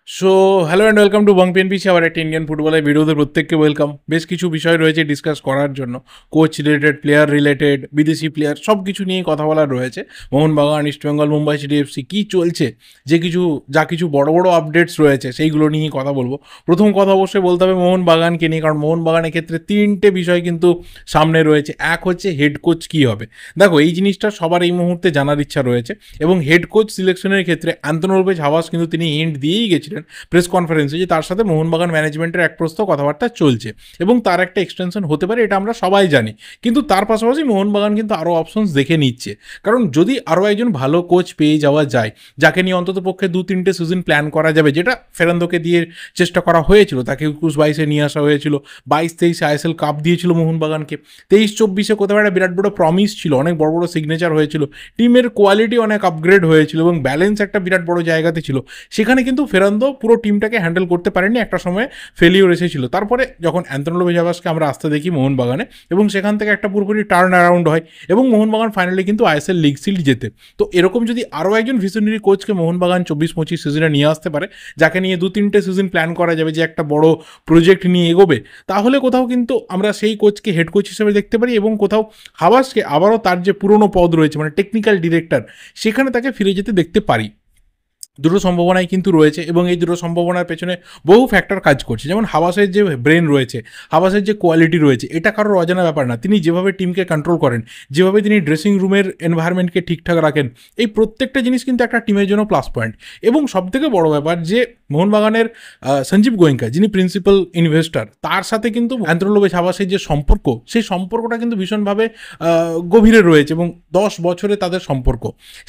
So hello and welcome to Bong PNPC, আবার একটা Indian ফুটবলের ভিডিওতে প্রত্যেককে ওয়েলকাম। বেশ কিছু বিষয় রয়েছে ডিসকাস করার জন্য, কোচ রিলেটেড, প্লেয়ার রিলেটেড, বিদেশি প্লেয়ার, সব কিছু নিয়ে কথা বলার রয়েছে। মোহনবাগান, ইস্টবেঙ্গল, মুম্বাই সিটি এফসি কী চলছে, যা কিছু বড় বড় আপডেটস রয়েছে সেইগুলো নিয়ে কথা বলবো। প্রথম কথা অবশ্যই বলতে হবে মোহনবাগানকে নিয়ে, কারণ মোহনবাগানের ক্ষেত্রে তিনটে বিষয় কিন্তু সামনে রয়েছে। এক হচ্ছে হেড কোচ কী হবে। দেখো, এই জিনিসটা সবার এই মুহূর্তে জানার ইচ্ছা রয়েছে, এবং হেড কোচ সিলেকশনের ক্ষেত্রে অ্যান্তোনি লোপেজ হাভাস কিন্তু তিনি হিন্ট দিয়েই গেছিলেন প্রেস কনফারেন্সে যে তার সাথে মোহনবাগান ম্যানেজমেন্টের এক প্রস্ত কথাবার্তা চলছে এবং তার একটা এক্সটেনশন হতে পারে, এটা আমরা সবাই জানি। কিন্তু তার পাশাপাশি মোহনবাগান কিন্তু আরও অপশনস দেখে নিচ্ছে, কারণ যদি আরও একজন ভালো কোচ পেয়ে যাওয়া যায়, যাকে নিয়ে অন্তত পক্ষে 2-3টে সিজন প্ল্যান করা যাবে, যেটা ফেরান্দোকে দিয়ে চেষ্টা করা হয়েছিল, তাকে 21-22-এ নিয়ে আসা হয়েছিল, 22-23 আইএসএল কাপ দিয়েছিল মোহনবাগানকে, 23-24 কোথাও একটা বিরাট বড় প্রমিস ছিল, অনেক বড় বড় সিগনেচার হয়েছিল, টিমের কোয়ালিটি অনেক আপগ্রেড হয়েছিল এবং ব্যালেন্স একটা বিরাট বড় জায়গাতে ছিল। সেখানে কিন্তু ফেরান্দো পুরো টিমটাকে হ্যান্ডেল করতে পারেনি, একটা সময় ফেলিওর এসেছিল। তারপরে যখন অ্যান্তোনি লোপেজ হাভাসকে আমরা আসতে দেখি মোহনবাগানে, এবং সেখান থেকে একটা পুরোপুরি টার্ন অ্যারাউন্ড হয় এবং মোহনবাগান ফাইনালি কিন্তু আইএসএল লিগ শিল্ড জেতে। তো এরকম যদি আরও একজন ভিশনারি কোচকে মোহনবাগান 24-25 সিজনে নিয়ে আসতে পারে, যাকে নিয়ে 2-3টে সিজন প্ল্যান করা যাবে, যে একটা বড় প্রজেক্ট নিয়ে এগোবে, তাহলে কোথাও কিন্তু আমরা সেই কোচকে হেড কোচ হিসেবে দেখতে পারি, এবং কোথাও হাভাসকে আবারও তার যে পুরনো পদ রয়েছে, মানে টেকনিক্যাল ডিরেক্টর, সেখানে তাকে ফিরে যেতে দেখতে পারি। দুটো সম্ভাবনাই কিন্তু রয়েছে, এবং এই দুটো সম্ভাবনার পেছনে বহু ফ্যাক্টর কাজ করছে। যেমন হাভাসের যে ব্রেন রয়েছে, হাভাসের যে কোয়ালিটি রয়েছে, এটা কারোর অজানা ব্যাপার না। তিনি যেভাবে টিমকে কন্ট্রোল করেন, যেভাবে তিনি ড্রেসিং রুমের এনভায়রনমেন্টকে ঠিকঠাক রাখেন, এই প্রত্যেকটা জিনিস কিন্তু একটা টিমের জন্য প্লাস পয়েন্ট। এবং সবথেকে বড় ব্যাপার যে মোহনবাগানের সঞ্জীব গোয়েঙ্কা, যিনি প্রিন্সিপাল ইনভেস্টর, তার সাথে কিন্তু অ্যান্তোনি লোপেজ হাভাসের যে সম্পর্ক, সেই সম্পর্কটা কিন্তু ভীষণভাবে গভীরে রয়েছে, এবং 10 বছরে তাদের সম্পর্ক,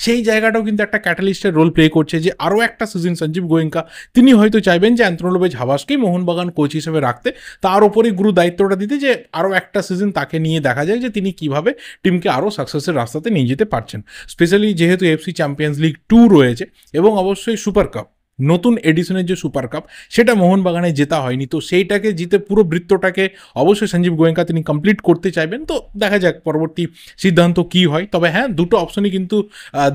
সেই জায়গাটাও কিন্তু একটা ক্যাটালিস্টের রোল প্লে করছে। যে আরও একটা সিজন সঞ্জীব গোয়েঙ্কা তিনি হয়তো চাইবেন যে অ্যান্তোনি লোপেজ হাভাসকেই মোহনবাগান কোচ হিসেবে রাখতে, তার ওপরেই গুরু দায়িত্বটা দিতে, যে আরও একটা সিজন তাকে নিয়ে দেখা যায় যে তিনি কিভাবে টিমকে আরও সাকসেসের রাস্তাতে নিয়ে যেতে পারছেন। স্পেশালি যেহেতু এফসি চ্যাম্পিয়ন্স লিগ 2 রয়েছে, এবং অবশ্যই সুপার কাপ, নতুন এডিশনের যে সুপার কাপ, সেটা মোহনবাগানে জেতা হয়নি। তো সেইটাকে জিতে পুরো বৃত্তটাকে অবশ্যই সঞ্জীব গোয়েঙ্কা তিনি কমপ্লিট করতে চাইবেন। তো দেখা যাক পরবর্তী সিদ্ধান্ত কী হয়। তবে হ্যাঁ, দুটো অপশনই কিন্তু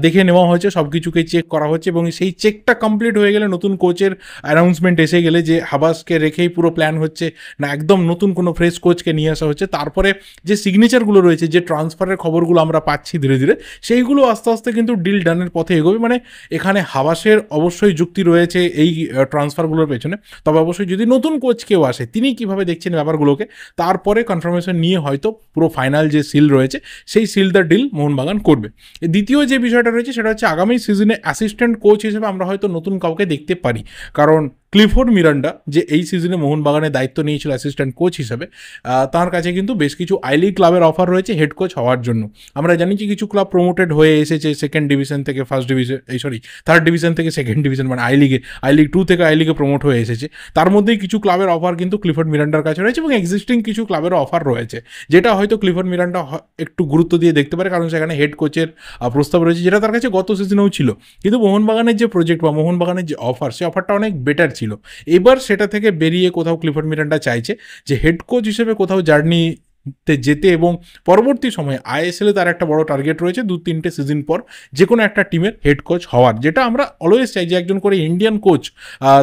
দেখে নেওয়া হয়েছে, সব কিছুকেই চেক করা হচ্ছে, এবং সেই চেকটা কমপ্লিট হয়ে গেলে, নতুন কোচের অ্যানাউন্সমেন্ট এসে গেলে, যে হাবাসকে রেখেই পুরো প্ল্যান হচ্ছে না একদম নতুন কোনো ফ্রেশ কোচকে নিয়ে আসা হচ্ছে, তারপরে যে সিগনেচারগুলো রয়েছে, যে ট্রান্সফারের খবরগুলো আমরা পাচ্ছি ধীরে ধীরে, সেইগুলো আস্তে আস্তে কিন্তু ডিল ডানের পথে এগোবে। মানে এখানে হাবাসের অবশ্যই যুক্তি রয়েছে এই ট্রান্সফারগুলোর পেছনে। তবে অবশ্যই যদি নতুন কোচ কেউ আসে, তিনি কিভাবে দেখছেন ব্যাপারগুলোকে, তারপরে কনফার্মেশন নিয়ে হয়তো পুরো ফাইনাল যে সিল রয়েছে, সেই সিল দ্য ডিল মোহনবাগান করবে। দ্বিতীয় যে বিষয়টা রয়েছে, সেটা হচ্ছে আগামী সিজনে অ্যাসিস্ট্যান্ট কোচ হিসেবে আমরা হয়তো নতুন কাউকে দেখতে পারি, কারণ ক্লিফোর্ড মিরান্ডা, যে এই সিজনে মোহনবাগানের দায়িত্ব নিয়েছিল অ্যাসিস্ট্যান্ট কোচ হিসেবে, তার কাছে কিন্তু বেশ কিছু আই লিগ ক্লাবের অফার রয়েছে হেড কোচ হওয়ার জন্য। আমরা জানি যে কিছু ক্লাব প্রমোটেড হয়ে এসেছে সেকেন্ড ডিভিশন থেকে ফার্স্ট ডিভিশন, থার্ড ডিভিশন থেকে সেকেন্ড ডিভিশন, মানে আই লিগ 2 থেকে আই লিগে প্রমোট হয়ে এসেছে। তার মধ্যেই কিছু ক্লাবের অফার কিন্তু ক্লিফোর্ড মিরান্ডার কাছে রয়েছে, এবং এক্সিস্টিং কিছু ক্লাবের অফার রয়েছে, যেটা হয়তো ক্লিফোর্ড মিরান্ডা একটু গুরুত্ব দিয়ে দেখতে পারে, কারণ সেখানে হেড কোচের প্রস্তাব রয়েছে, যেটা তার কাছে গত সিজনেও ছিল। কিন্তু মোহনবাগানের যে প্রজেক্ট বা মোহনবাগানের যে অফার, সেই অফারটা অনেক বেটার ছিল। এবার সেটা থেকে বেরিয়ে কোথাও ক্লিফোর্ড মিরান্ডা চাইছে যে হেড কোচ হিসেবে কোথাও জার্নি যেতে, এবং পরবর্তী সময়ে আইএসএলে তার একটা বড় টার্গেট রয়েছে 2-3টে সিজন পর যে কোনো একটা টিমের হেড কোচ হওয়ার, যেটা আমরা অলওয়েজ চাই যে একজন করে ইন্ডিয়ান কোচ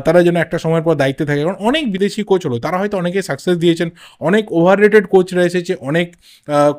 তারা যেন একটা সময়ের পর দায়িত্বে থাকে। কারণ অনেক বিদেশি কোচ হলো, তারা হয়তো অনেকে সাকসেস দিয়েছেন, অনেক ওভার রেটেড কোচরা এসেছে, অনেক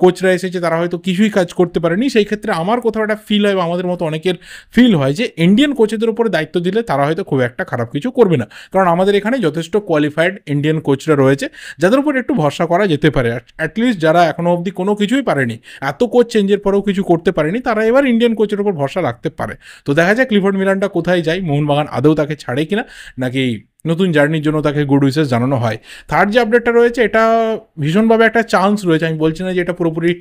কোচরা এসেছে তারা হয়তো কিছুই কাজ করতে পারেনি। সেই ক্ষেত্রে আমার কোথাও একটা ফিল হয়, বা আমাদের মতো অনেকের ফিল হয়, যে ইন্ডিয়ান কোচেদের উপরে দায়িত্ব দিলে তারা হয়তো খুব একটা খারাপ কিছু করবে না, কারণ আমাদের এখানে যথেষ্ট কোয়ালিফাইড ইন্ডিয়ান কোচরা রয়েছে, যাদের উপর একটু ভরসা করা যেতে পারে। অ্যাটলিস্ট যারা এখনো অবধি কোনো কিছুই পারেনি, এত কোচ চেঞ্জের পরেও কিছু করতে পারেনি, তারা এবার ইন্ডিয়ান কোচের উপর ভরসা রাখতে পারে। তো দেখা যায় ক্লিফোর্ড মিরান্ডা কোথায় যায়, মোহনবাগান আদৌ তাকে ছাড়ে কিনা, নাকি নতুন জার্নির জন্য তাকে গুড উইশেস জানানো হয়। থার্ড যে আপডেটটা রয়েছে, এটা ভীষণভাবে একটা চান্স রয়েছে, আমি বলছি না যে এটা পুরোপুরি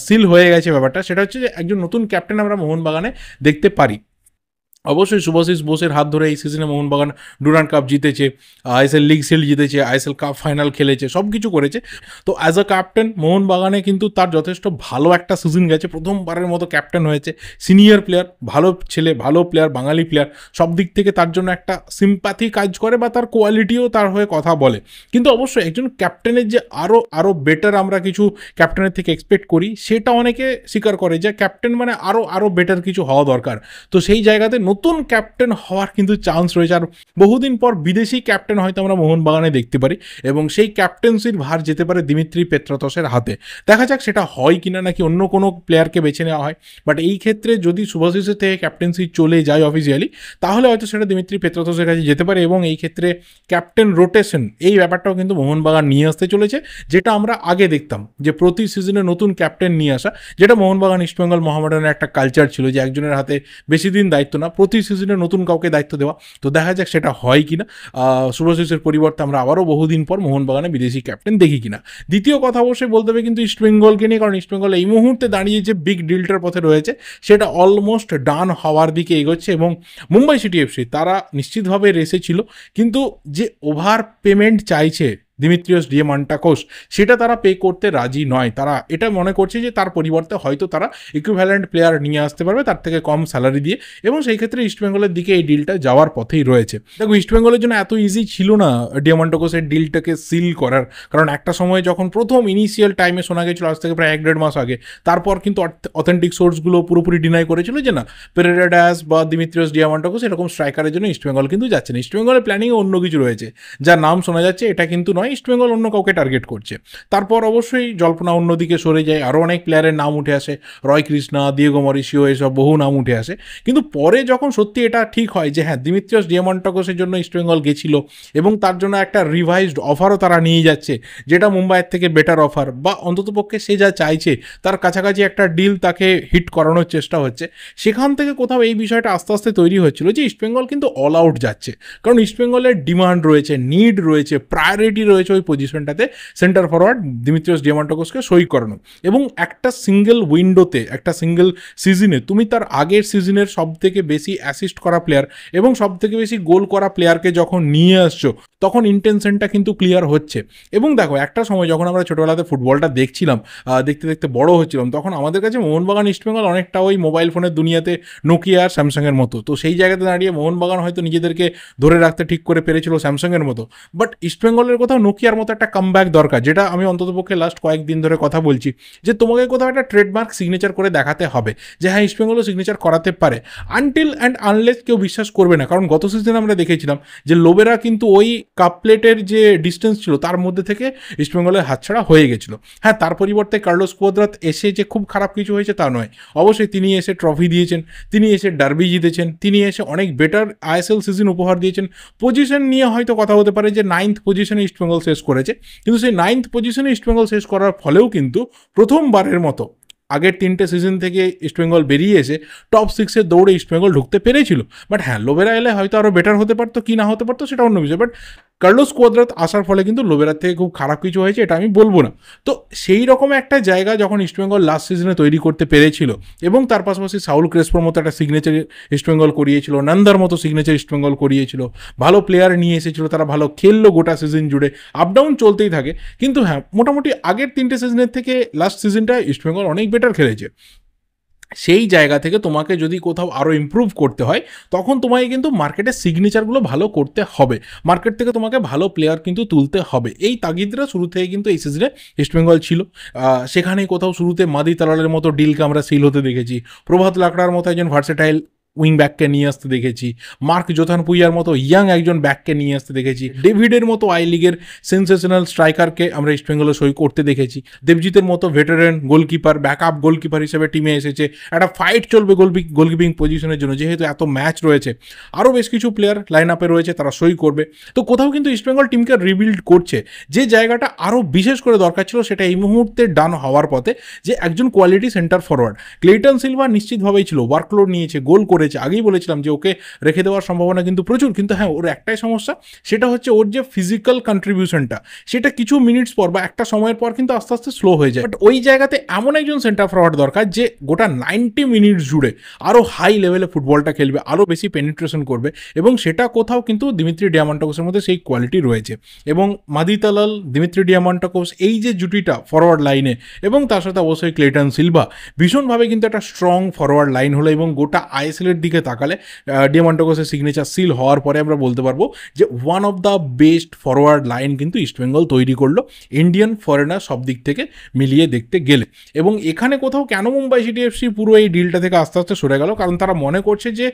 সিল হয়ে গেছে ব্যাপারটা, সেটা হচ্ছে যে একজন নতুন ক্যাপ্টেন আমরা মোহনবাগানে দেখতে পারি। অবশ্যই শুভাশিস বোসের হাত ধরে এই সিজনে মোহনবাগান ডুরান্ড কাপ জিতেছে, আইএসএল লিগ শিল্ড জিতেছে, আইএসএল কাপ ফাইনাল খেলেছে, সব কিছু করেছে। তো অ্যাজ আ ক্যাপ্টেন মোহনবাগানে কিন্তু তার যথেষ্ট ভালো একটা সিজন গেছে, প্রথমবারের মতো ক্যাপ্টেন হয়েছে, সিনিয়র প্লেয়ার, ভালো ছেলে, ভালো প্লেয়ার, বাঙালি প্লেয়ার, সব দিক থেকে তার জন্য একটা সিম্প্যাথি কাজ করে, বা তার কোয়ালিটিও তার হয়ে কথা বলে। কিন্তু অবশ্যই একজন ক্যাপ্টেনের যে আরও বেটার আমরা কিছু ক্যাপ্টেনের থেকে এক্সপেক্ট করি, সেটা অনেকে স্বীকার করে যে ক্যাপ্টেন মানে আরও বেটার কিছু হওয়া দরকার। তো সেই জায়গাতে নতুন ক্যাপ্টেন হওয়ার কিন্তু চান্স রয়েছে, আর বহুদিন পর বিদেশি ক্যাপ্টেন হয়তো আমরা মোহনবাগানে দেখতে পারি, এবং সেই ক্যাপ্টেন্সির ভার যেতে পারে দিমিত্রি পেত্রাতসের হাতে। দেখা যাক সেটা হয় কিনা, নাকি অন্য কোনো প্লেয়ারকে বেছে নেওয়া হয়। বাট এই ক্ষেত্রে যদি শুভাশিসের থেকে ক্যাপ্টেন্সি চলে যায় অফিসিয়ালি, তাহলে হয়তো সেটা দিমিত্রি পেত্রাতসের কাছে যেতে পারে, এবং এই ক্ষেত্রে ক্যাপ্টেন রোটেশন এই ব্যাপারটাও কিন্তু মোহনবাগান নিয়ে আসতে চলেছে, যেটা আমরা আগে দেখতাম যে প্রতি সিজনে নতুন ক্যাপ্টেন নিয়ে আসা, যেটা মোহনবাগান ইস্টবেঙ্গল মহামেডানের একটা কালচার ছিল যে একজনের হাতে বেশি দিন দায়িত্ব না, প্রতি সিজনে নতুন কাউকে দায়িত্ব দেওয়া। তো দেখা যাক সেটা হয় কিনা, শুভাশিসের পরিবর্তে আমরা আবারও বহুদিন পর মোহনবাগানে বিদেশি ক্যাপ্টেন দেখি কিনা। দ্বিতীয় কথা অবশ্যই বলতে হবে কিন্তু ইস্টবেঙ্গলকে নিয়ে, কারণ ইস্টবেঙ্গল এই মুহূর্তে দাঁড়িয়ে যে বিগ ডিলটার পথে রয়েছে সেটা অলমোস্ট ডান হওয়ার দিকে এগোচ্ছে, এবং মুম্বাই সিটি এফসি তারা নিশ্চিতভাবে রেসে ছিল, কিন্তু যে ওভার পেমেন্ট চাইছে দিমিত্রিয়স ডিয়ামান্টাকোস, সেটা তারা পে করতে রাজি নয়। তারা এটা মনে করছে যে তার পরিবর্তে হয়তো তারা ইকুইভ্যালেন্ট প্লেয়ার নিয়ে আসতে পারবে তার থেকে কম স্যালারি দিয়ে, এবং সেই ক্ষেত্রে ইস্টবেঙ্গলের দিকে এই ডিলটা যাওয়ার পথেই রয়েছে। দেখো, ইস্টবেঙ্গলের জন্য এত ইজি ছিল না ডিয়ামান্টাকোসের ডিলটাকে সিল করার, কারণ একটা সময় যখন প্রথম ইনিশিয়াল টাইমে শোনা গেছিলো, আজ থেকে প্রায় 1-1.5 মাস আগে, তারপর কিন্তু অথেন্টিক সোর্সগুলো পুরোপুরি ডিনাই করেছিল যে না, পেরেরা ডায়াস বা দিমিত্রিয়স ডিয়ামান্টাকোস এরকম স্ট্রাইকারের জন্য ইস্টবেঙ্গল কিন্তু যাচ্ছে না। ইস্টবেঙ্গলের প্ল্যানিংয়ে অন্য কিছু রয়েছে, যার নাম শোনা যাচ্ছে, এটা কিন্তু নয়, ইস্টবেঙ্গল অন্য কাউকে টার্গেট করছে। তারপর অবশ্যই জল্পনা অন্যদিকে সরে যায়, আরও অনেক প্লেয়ারের নাম উঠে আসে, রয় কৃষ্ণা, দিয়েগো মরিসিও, এসব বহু নাম উঠে আসে। কিন্তু পরে যখন সত্যি এটা ঠিক হয় যে হ্যাঁ, দিমিত্রিয়স ডিয়ামান্টাকোসের জন্য ইস্টবেঙ্গল গেছিল, এবং তার জন্য একটা রিভাইজড অফারও তারা নিয়ে যাচ্ছে, যেটা মুম্বাইয়ের থেকে বেটার অফার, বা অন্ততপক্ষে সে যা চাইছে তার কাছাকাছি একটা ডিল তাকে হিট করানোর চেষ্টা হচ্ছে, সেখান থেকে কোথাও এই বিষয়টা আস্তে আস্তে তৈরি হচ্ছিল যে ইস্টবেঙ্গল কিন্তু অল আউট যাচ্ছে, কারণ ইস্টবেঙ্গলের ডিমান্ড রয়েছে, নিড রয়েছে, প্রায়োরিটি রয়েছে ওই পজিশনটাতে সেন্টার ফরওয়ার্ড দিমিত্রিয়স ডিয়ামান্টাকোসকে সই করানো। এবং একটা সিঙ্গেল উইন্ডোতে, একটা সিঙ্গেল সিজনে তুমি তার আগের সিজনের সব থেকে বেশি অ্যাসিস্ট করা প্লেয়ার এবং সব থেকে বেশি গোল করা প্লেয়ারকে যখন নিয়ে আসছো, তখন ইন্টেনশনটা কিন্তু ক্লিয়ার হচ্ছে। এবং দেখো, একটা সময় যখন আমরা ছোটোবেলাতে ফুটবলটা দেখছিলাম, দেখতে দেখতে বড় হচ্ছিলাম, তখন আমাদের কাছে মোহনবাগান ইস্টবেঙ্গল অনেকটা ওই মোবাইল ফোনের দুনিয়াতে নোকিয়া আর স্যামসাংয়ের মতো। তো সেই জায়গাতে দাঁড়িয়ে মোহনবাগান হয়তো নিজেদেরকে ধরে রাখতে ঠিক করে পেরেছিল স্যামসাংয়ের মতো, বাট ইস্টবেঙ্গলের কোথাও নোকিয়ার মতো একটা কামব্যাক দরকার, যেটা আমি অন্ততপক্ষে লাস্ট কয়েকদিন ধরে কথা বলছি, যে তোমাকে কোথাও একটা ট্রেডমার্ক সিগনেচার করে দেখাতে হবে যে হ্যাঁ, ইস্টবেঙ্গলও সিগনেচার করাতে পারে। আনটিল অ্যান্ড আনলেস কেউ বিশ্বাস করবে না, কারণ গত সিজনে আমরা দেখেছিলাম যে লোবেরা কিন্তু ওই কাপ প্লেটের যে ডিস্টেন্স ছিল তার মধ্যে থেকে ইস্টবেঙ্গলের হাতছাড়া হয়ে গেছিলো। হ্যাঁ, তার পরিবর্তে কার্লোস কুয়াদ্রাত এসে যে খুব খারাপ কিছু হয়েছে তা নয়, অবশ্যই তিনি এসে ট্রফি দিয়েছেন, তিনি এসে ডার্বি জিতেছেন, তিনি এসে অনেক বেটার আইএসএল সিজন উপহার দিয়েছেন। পজিশন নিয়ে হয়তো কথা হতে পারে যে 9th পজিশনে ইস্টবেঙ্গল শেষ করেছে, কিন্তু সেই 9th পজিশনে ইস্টবেঙ্গল শেষ করার ফলেও কিন্তু প্রথমবারের মতো আগের 3টে সিজন থেকে ইস্টবেঙ্গল বেরিয়ে এসে টপ 6-এর দৌড়ে ইস্টবেঙ্গল ঢুকতে পেরেছিল। বাট হ্যাঁ, লোবেরা এলে হয়তো আরও বেটার হতে পারতো, কি না হতে পারতো সেটা অন্য বিষয়। বাট কার্লোস কুয়াদ্রাত আসার ফলে কিন্তু লোবেরার থেকে খুব খারাপ কিছু হয়েছে, এটা আমি বলবো না। তো সেই রকম একটা জায়গা যখন ইস্টবেঙ্গল লাস্ট সিজনে তৈরি করতে পেরেছিল, এবং তার পাশাপাশি সাউল ক্রেসপোর মতো একটা সিগনেচার ইস্টবেঙ্গল করিয়েছিল, নন্দার মতো সিগনেচার ইস্টবেঙ্গল করিয়েছিল, ভালো প্লেয়ার নিয়ে এসেছিল, তারা ভালো খেললো গোটা সিজন জুড়ে, আপ ডাউন চলতেই থাকে। কিন্তু হ্যাঁ, মোটামুটি আগের 3টে সিজনের থেকে লাস্ট সিজনটা ইস্টবেঙ্গল অনেক বেটার খেলেছে। সেই জায়গা থেকে তোমাকে যদি কোথাও আরও ইমপ্রুভ করতে হয়, তখন তোমাকে কিন্তু মার্কেটের সিগনেচারগুলো ভালো করতে হবে, মার্কেট থেকে তোমাকে ভালো প্লেয়ার কিন্তু তুলতে হবে। এই তাগিদরা শুরু থেকে কিন্তু এই সিজনে ইস্টবেঙ্গল ছিল। সেখানে কোথাও শুরুতে মাদি তালালের মতো ডিলকে আমরা সিল হতে দেখেছি, প্রভাত লাকড়ার মতো একজন ভার্সেটাইল উইং ব্যাককে নিয়ে আসতে দেখেছি, মার্ক জোথান পুইয়ার মতো ইয়াং একজন ব্যাককে নিয়ে আসতে দেখেছি, ডেভিডের মতো আই লিগের সেন্সেশনাল স্ট্রাইকারকে আমরা ইস্টবেঙ্গলে সই করতে দেখেছি, দেবজিতের মতো ভেটারেন গোলকিপার ব্যাকআপ গোলকিপার হিসেবে টিমে এসেছে। একটা ফাইট চলবে গোলকিপিং পজিশনের জন্য, যেহেতু এত ম্যাচ রয়েছে, আরও বেশ কিছু প্লেয়ার লাইন আপে রয়েছে, তারা সই করবে। তো কোথাও কিন্তু ইস্টবেঙ্গল টিমকে রিবিল্ড করছে। যে জায়গাটা আরও বিশেষ করে দরকার ছিল, সেটা এই মুহূর্তে ডান হওয়ার পথে, যে একজন quality centre forward. Clayton Silva নিশ্চিতভাবেই ছিল, ওয়ার্কলোড নিয়েছে, গোল করেছে, আগেই বলেছিলাম যে ওকে রেখে দেওয়ার সম্ভাবনা কিন্তু প্রচুর। কিন্তু হ্যাঁ, ওর একটাই সমস্যা, সেটা হচ্ছে ওর যে ফিজিক্যাল কন্ট্রিবিউশনটা, সেটা কিছু মিনিটস পর বা একটা সময়ের পর কিন্তু আস্তে আস্তে স্লো হয়ে যায়। বাট ওই জায়গাতে এমন একজন সেন্টার ফরওয়ার্ড দরকার যে গোটা 90 মিনিটস জুড়ে আরও হাই লেভেলে ফুটবলটা খেলবে, আরও বেশি পেনিট্রেশন করবে, এবং সেটা কোথাও কিন্তু দিমিত্রি ডিয়ামান্টাকোসের মধ্যে সেই কোয়ালিটি রয়েছে। এবং মাদি তালাল, দিমিত্রি ডিয়ামান্টাকোস, এই যে জুটিটা ফরওয়ার্ড লাইনে, এবং তার সাথে অবশ্যই ক্লেটন সিলভা, ভীষণভাবে কিন্তু একটা স্ট্রং ফরওয়ার্ড লাইন হলো, এবং গোটা আইএসএল সিগনেচারের দিকে তাকালে ডিয়ামান্টাকোসের সিগনেচার সিল হওয়ার পরে আমরা বলতে পারবো যে one of the best forward line কিন্তু ইস্টবেঙ্গল তৈরি করলো ইন্ডিয়ান ফরেনার সব দিক থেকে মিলিয়ে দেখতে গেলে। এবং এখানে কোথাও কেন মুম্বাই সিটি এফসি পুরো এই ডিলটা থেকে আস্তে আস্তে সরে গেল, কারণ তারা মনে করছে যে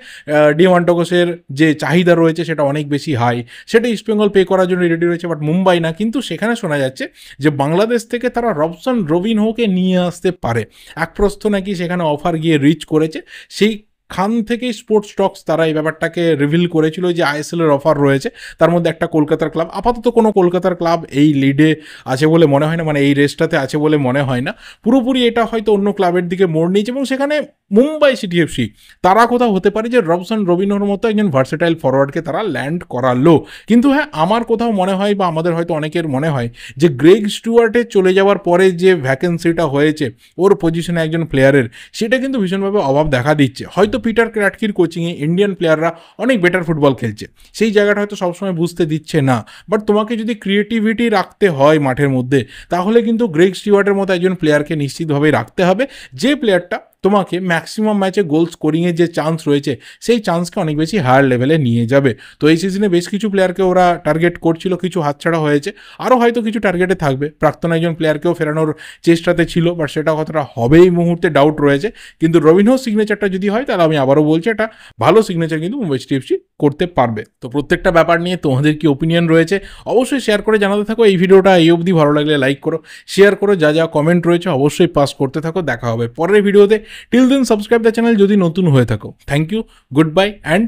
ডিয়ামান্টাকোসের যে চাহিদা রয়েছে সেটা অনেক বেশি হাই, সেটা ইস্টবেঙ্গল পে করার জন্য রেডি রয়েছে, বাট মুম্বাই না। কিন্তু সেখানে শোনা যাচ্ছে যে বাংলাদেশ থেকে তারা রবসন রবিনহোকে নিয়ে আসতে পারে। এক প্রস্থ নাকি সেখানে অফার গিয়ে রিচ করেছে, সেই খান থেকে স্পোর্টস টক্স তারা এই ব্যাপারটাকে রিভিল করেছিল যে আইএসএলের অফার রয়েছে, তার মধ্যে একটা কলকাতার ক্লাব। আপাতত কোনো কলকাতার ক্লাব এই লিডে আছে বলে মনে হয় না, মানে এই রেসটাতে আছে বলে মনে হয় না। পুরোপুরি এটা হয়তো অন্য ক্লাবের দিকে মোড় নিয়েছে এবং সেখানে মুম্বাই সিটি এফসি তারা কোথাও হতে পারে যে রবসন রবিনোর মতো একজন ভার্সেটাইল ফরওয়ার্ডকে তারা ল্যান্ড করালো। কিন্তু হ্যাঁ, আমার কোথাও মনে হয় বা আমাদের হয়তো অনেকের মনে হয় যে গ্রেগ স্টুয়ার্টের চলে যাওয়ার পরে যে ভ্যাকেন্সিটা হয়েছে ওর পজিশনে একজন প্লেয়ারের, সেটা কিন্তু ভীষণভাবে অভাব দেখা দিচ্ছে। হয়তো পিটার ক্র্যাটকির কোচিংয়ে ইন্ডিয়ান প্লেয়াররা অনেক বেটার ফুটবল খেলছে, সেই জায়গাটা হয়তো সবসময় বুঝতে দিচ্ছে না। বাট তোমাকে যদি ক্রিয়েটিভিটি রাখতে হয় মাঠের মধ্যে, তাহলে কিন্তু গ্রেগ স্টুয়ার্টের মতো একজন প্লেয়ারকে নিশ্চিতভাবেই রাখতে হবে, যে প্লেয়ারটা তোমাকে ম্যাক্সিমাম ম্যাচে গোল স্কোরিংয়ের যে চান্স রয়েছে সেই চান্সকে অনেক বেশি হায়ার লেভেলে নিয়ে যাবে। তো এই সিজনে বেশ কিছু প্লেয়ারকে ওরা টার্গেট করছিল, কিছু হাতছাড়া হয়েছে, আরও হয়তো কিছু টার্গেটে থাকবে। প্রাক্তন একজন প্লেয়ারকেও ফেরানোর চেষ্টাতে ছিল, বাট সেটা কতটা হবে এই মুহূর্তে ডাউট রয়েছে। কিন্তু রবিনহো সিগনেচারটা যদি হয় তাহলে আমি আবারও বলছি এটা ভালো সিগনেচার কিন্তু মুম্বাই সিটি এফসি করতে পারবে। তো প্রত্যেকটা ব্যাপার নিয়ে তোমাদের কি ওপিনিয়ন রয়েছে অবশ্যই শেয়ার করে জানাতে থাকো। এই ভিডিওটা এই অবধি ভালো লাগলে লাইক করো, শেয়ার করো, যা যা কমেন্ট রয়েছে অবশ্যই পাস করতে থাকো। দেখা হবে পরের ভিডিওতে। Till then subscribe the channel যদি নতুন হয়ে থাকো। Thank you, good bye and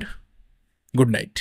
good night.